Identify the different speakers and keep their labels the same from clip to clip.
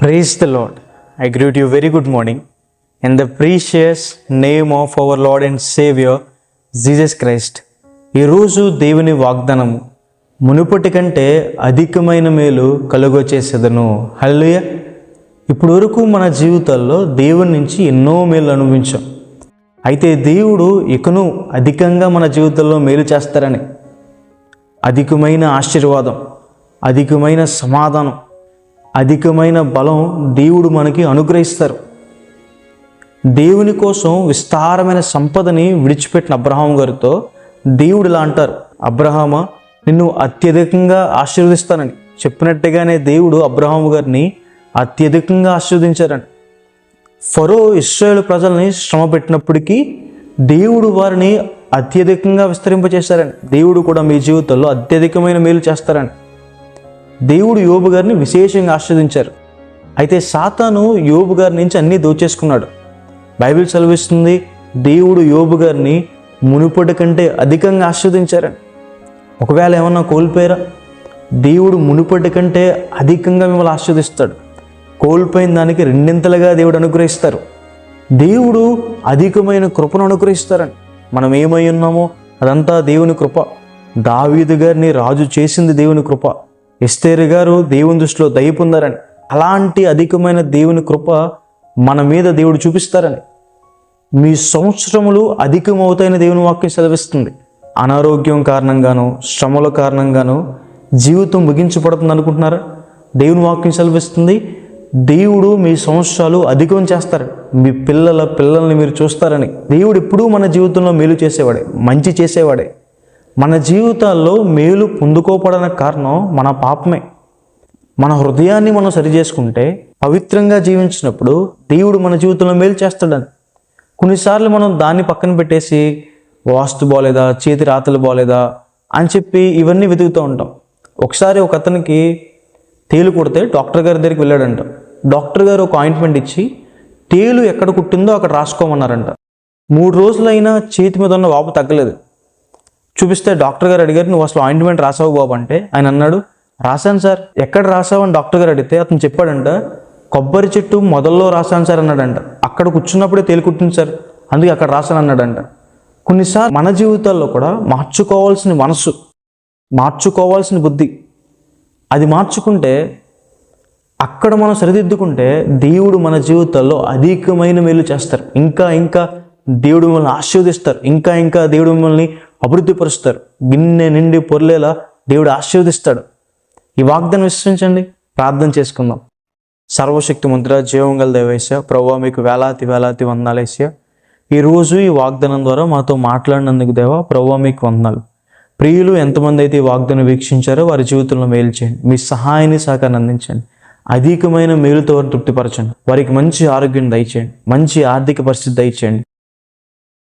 Speaker 1: Praise the Lord. I greet you very good morning in the precious name of our Lord and Savior Jesus Christ. ఈరోజు దేవుని వాగ్దానము మునుపటి కంటే అధికమైన మేలు కలుగచేసేదను. హల్లెలూయా. ఇప్పుడు వరకు మన జీవితాల్లో దేవుని నుంచి ఎన్నో మేలు అనుభవించాం. అయితే దేవుడు ఇకను అధికంగా మన జీవితంలో మేలు చేస్తారని, అధికమైన ఆశీర్వాదం, అధికమైన సమాధానం, అధికమైన బలం దేవుడు మనకి అనుగ్రహిస్తారు. దేవుని కోసం విస్తారమైన సంపదని విడిచిపెట్టిన అబ్రహాం గారితో దేవుడు ఇలా అంటారు, అబ్రహామా నిన్ను అత్యధికంగా ఆశీర్వదిస్తానని చెప్పినట్టుగానే దేవుడు అబ్రహాం గారిని అత్యధికంగా ఆశీర్వదించారని. ఫరో ఇశ్రాయేలు ప్రజల్ని శ్రమ పెట్టినప్పటికీ దేవుడు వారిని అత్యధికంగా విస్తరింపచేశారని, దేవుడు కూడా మీ జీవితంలో అత్యధికమైన మేలు చేస్తారని దేవుడు యోబు గారిని విశేషంగా ఆశీర్వదించారు. అయితే సాతాను యోబు గారి నుంచి అన్నీ దోచేసుకున్నాడు. బైబిల్ చదివిస్తుంది, దేవుడు యోబు గారిని మునుపటి కంటే అధికంగా ఆశీర్వదించారని. ఒకవేళ ఏమన్నా కోల్పోయారా? దేవుడు మునుపటి కంటే అధికంగా మిమ్మల్ని ఆశీర్వదిస్తాడు. కోల్పోయిన దానికి రెండింతలుగా దేవుడు అనుగ్రహిస్తారు. దేవుడు అధికమైన కృపను అనుగ్రహిస్తారని. మనం ఏమై ఉన్నామో అదంతా దేవుని కృప. దావీదు గారిని రాజు చేసింది దేవుని కృప. ఎస్తేరు గారు దేవుని దృష్టిలో దయ పొందారని. అలాంటి అధికమైన దేవుని కృప మన మీద దేవుడు చూపిస్తారని. మీ సంవత్సరములు అధికమవుతాయని దేవుని వాక్యం సెలవిస్తుంది. అనారోగ్యం కారణంగానో శ్రమల కారణంగానో జీవితం ముగించబడుతుంది అనుకుంటున్నారా? దేవుని వాక్యం సెలవిస్తుంది, దేవుడు మీ సంవత్సరాలు అధికం చేస్తారని, మీ పిల్లల్ని మీరు చూస్తారని. దేవుడు ఎప్పుడూ మన జీవితంలో మేలు చేసేవాడే, మంచి చేసేవాడే. మన జీవితాల్లో మేలు పొందుకోపడానికి కారణం మన పాపమే. మన హృదయాన్ని మనం సరిచేసుకుంటే, పవిత్రంగా జీవించినప్పుడు దేవుడు మన జీవితంలో మేలు చేస్తాడని. కొన్నిసార్లు మనం దాన్ని పక్కన పెట్టేసి వాస్తు బాగోలేదా, చేతి రాతలు బాగోలేదా అని చెప్పి ఇవన్నీ వెతుకుతూ ఉంటాం. ఒకసారి ఒక అతనికి తేలు కుడితే డాక్టర్ గారి దగ్గరికి వెళ్ళాడంట. డాక్టర్ గారు ఒక ఆయింట్మెంట్ ఇచ్చి తేలు ఎక్కడ కుట్టిందో అక్కడ రాసుకోమన్నారంట. 3 రోజులైనా చేతి మీద ఉన్న వాపు తగ్గలేదు. చూపిస్తే డాక్టర్ గారు అడిగారు, నువ్వు అసలు ఆయింట్మెంట్ రాసావు బాబు అంటే ఆయన అన్నాడు, రాశాను సార్. ఎక్కడ రాసావు అని డాక్టర్ గారు అడిగితే అతను చెప్పాడంట, కొబ్బరి చెట్టు మొదల్లో రాశాను సార్ అన్నాడంట. అక్కడ కూర్చున్నప్పుడే తేలికుట్టింది సార్, అందుకే అక్కడ రాశాను అన్నాడంట. కొన్నిసార్లు మన జీవితాల్లో కూడా మార్చుకోవాల్సిన మనసు, మార్చుకోవాల్సిన బుద్ధి, అది మార్చుకుంటే, అక్కడ మనం సరిదిద్దుకుంటే దేవుడు మన జీవితాల్లో అధికమైన మేలు చేస్తారు. ఇంకా ఇంకా దేవుడు మిమ్మల్ని ఆశీర్వదిస్తారు. ఇంకా ఇంకా దేవుడు మిమ్మల్ని అభివృద్ధిపరుస్తారు. గిన్నె నిండి పొర్లేలా దేవుడు ఆశీర్వదిస్తాడు. ఈ వాగ్దానం విశ్వసించండి. ప్రార్థన చేసుకుందాం. సర్వశక్తి మంత్ర జీవం గల దేవేశ్య, ప్రభువా మీకు వేలాది వేలాది వందనాలేశ్య. ఈరోజు ఈ వాగ్దానం ద్వారా మాతో మాట్లాడినందుకు దేవా, ప్రభువా మీకు వందనాలు. ప్రియులు ఎంతమంది అయితే ఈ వాగ్దానం వీక్షించారో వారి జీవితంలో మేలు చేయండి. మీ సహాయాన్ని సహకారం అందించండి. అధికమైన మేలుతో వారిని తృప్తిపరచండి. వారికి మంచి ఆరోగ్యం దయచేయండి. మంచి ఆర్థిక పరిస్థితి దయచేయండి.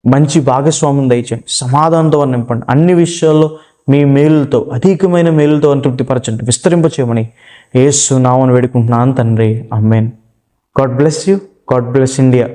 Speaker 1: మంచి భాగస్వామ్యం దయచేయండి. సమాధానంతో వారిని నింపండి. అన్ని విషయాల్లో మీ మేలులతో, అధికమైన మేలులతో వారిని తృప్తిపరచండి. విస్తరింపచేయమని యేసు నామమున వేడుకుంటున్నాను తండ్రి. Amen. God bless you. God bless India.